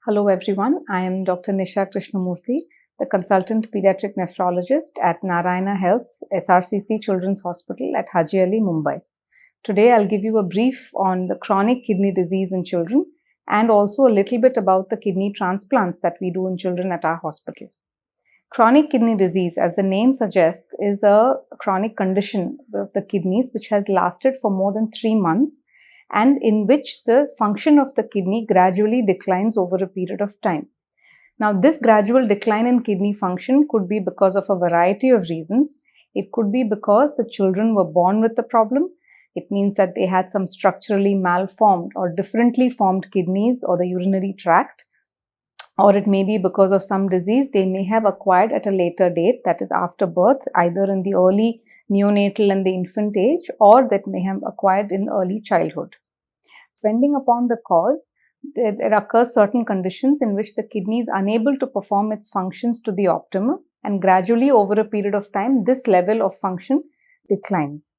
Hello everyone, I am Dr. Nisha Krishnamurthy, the consultant pediatric nephrologist at Narayana Health, SRCC Children's Hospital at Haji Ali, Mumbai. Today I'll give you a brief on the chronic kidney disease in children and also a little bit about the kidney transplants that we do in children at our hospital. Chronic kidney disease, as the name suggests, is a chronic condition of the kidneys which has lasted for more than 3 months and in which the function of the kidney gradually declines over a period of time. Now, this gradual decline in kidney function could be because of a variety of reasons. It could be because the children were born with the problem. It means that they had some structurally malformed or differently formed kidneys or the urinary tract. Or it may be because of some disease they may have acquired at a later date, that is after birth, either in the early neonatal and the infant age, or that may have acquired in early childhood. Depending upon the cause, there occur certain conditions in which the kidney is unable to perform its functions to the optimum, and gradually over a period of time, this level of function declines.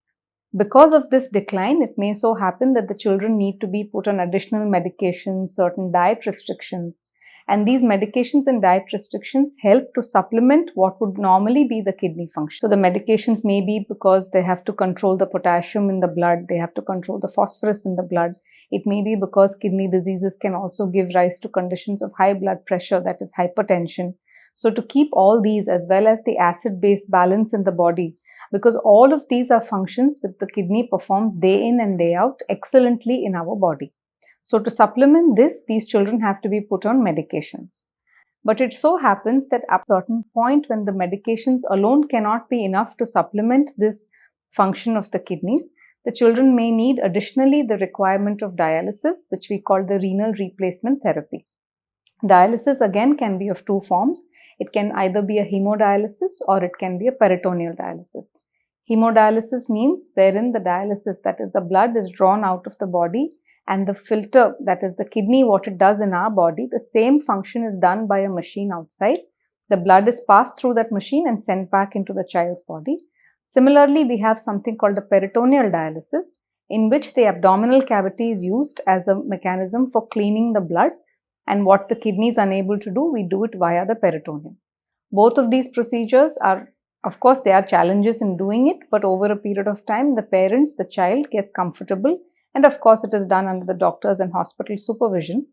Because of this decline, it may so happen that the children need to be put on additional medications, certain diet restrictions. And these medications and diet restrictions help to supplement what would normally be the kidney function. So the medications may be because they have to control the potassium in the blood, they have to control the phosphorus in the blood. It may be because kidney diseases can also give rise to conditions of high blood pressure, that is hypertension. So to keep all these as well as the acid-base balance in the body, because all of these are functions which the kidney performs day in and day out excellently in our body. So to supplement this, these children have to be put on medications. But it so happens that at a certain point when the medications alone cannot be enough to supplement this function of the kidneys, the children may need additionally the requirement of dialysis, which we call the renal replacement therapy. Dialysis again can be of two forms. It can either be a hemodialysis or it can be a peritoneal dialysis. Hemodialysis means wherein the dialysis, that is the blood, is drawn out of the body, and the filter, that is the kidney, what it does in our body, the same function is done by a machine outside. The blood is passed through that machine and sent back into the child's body. Similarly, we have something called a peritoneal dialysis, in which the abdominal cavity is used as a mechanism for cleaning the blood, and what the kidney is unable to do, we do it via the peritoneum. Both of these procedures are, of course, there are challenges in doing it, but over a period of time, the parents, the child gets comfortable. And of course, it is done under the doctor's and hospital supervision.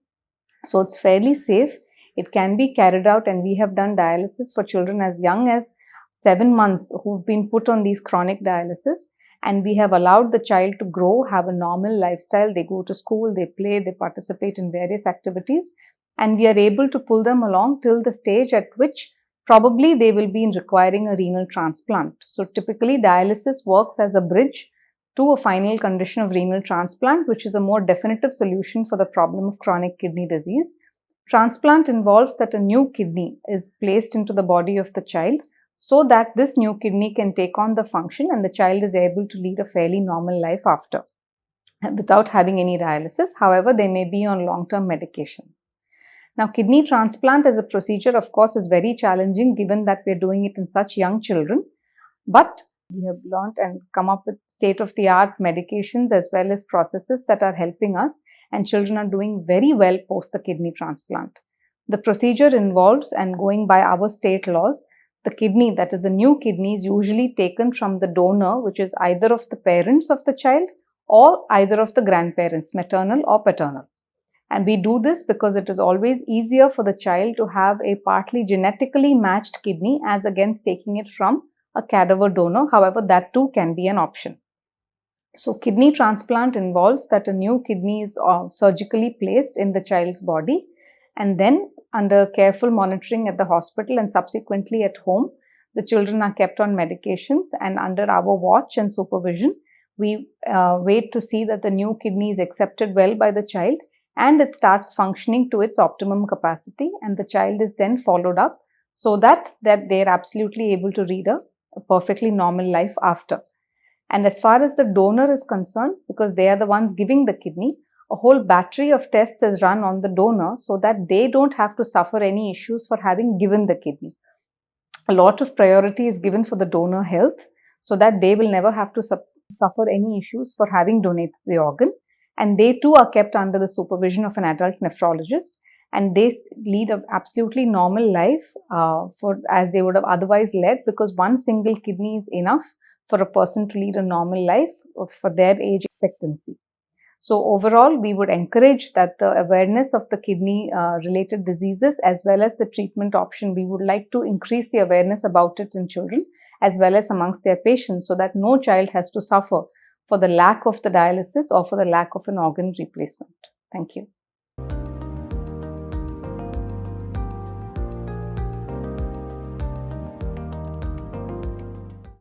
So it's fairly safe. It can be carried out, and we have done dialysis for children as young as 7 months who've been put on these chronic dialysis. And we have allowed the child to grow, have a normal lifestyle. They go to school, they play, they participate in various activities. And we are able to pull them along till the stage at which probably they will be requiring a renal transplant. So typically, dialysis works as a bridge to a final condition of renal transplant, which is a more definitive solution for the problem of chronic kidney disease. Transplant involves that a new kidney is placed into the body of the child so that this new kidney can take on the function and the child is able to lead a fairly normal life after, without having any dialysis. However, they may be on long-term medications. Now, kidney transplant as a procedure, of course, is very challenging given that we are doing it in such young children. But we have learned and come up with state-of-the-art medications as well as processes that are helping us, and children are doing very well post the kidney transplant. The procedure involves, and going by our state laws, the kidney, that is the new kidney, is usually taken from the donor, which is either of the parents of the child or either of the grandparents, maternal or paternal. And we do this because it is always easier for the child to have a partly genetically matched kidney as against taking it from a cadaver donor. However, that too can be an option. So kidney transplant involves that a new kidney is surgically placed in the child's body, and then under careful monitoring at the hospital and subsequently at home, the children are kept on medications, and under our watch and supervision, we wait to see that the new kidney is accepted well by the child and it starts functioning to its optimum capacity, and the child is then followed up so that they are absolutely able to lead a perfectly normal life after. And as far as the donor is concerned, because they are the ones giving the kidney, a whole battery of tests is run on the donor so that they don't have to suffer any issues for having given the kidney. A lot of priority is given for the donor health so that they will never have to suffer any issues for having donated the organ. And they too are kept under the supervision of an adult nephrologist. and they lead an absolutely normal life as they would have otherwise led, because one single kidney is enough for a person to lead a normal life for their age expectancy. So overall, we would encourage that the awareness of the kidney related diseases as well as the treatment option, we would like to increase the awareness about it in children as well as amongst their patients, so that no child has to suffer for the lack of the dialysis or for the lack of an organ replacement. Thank you.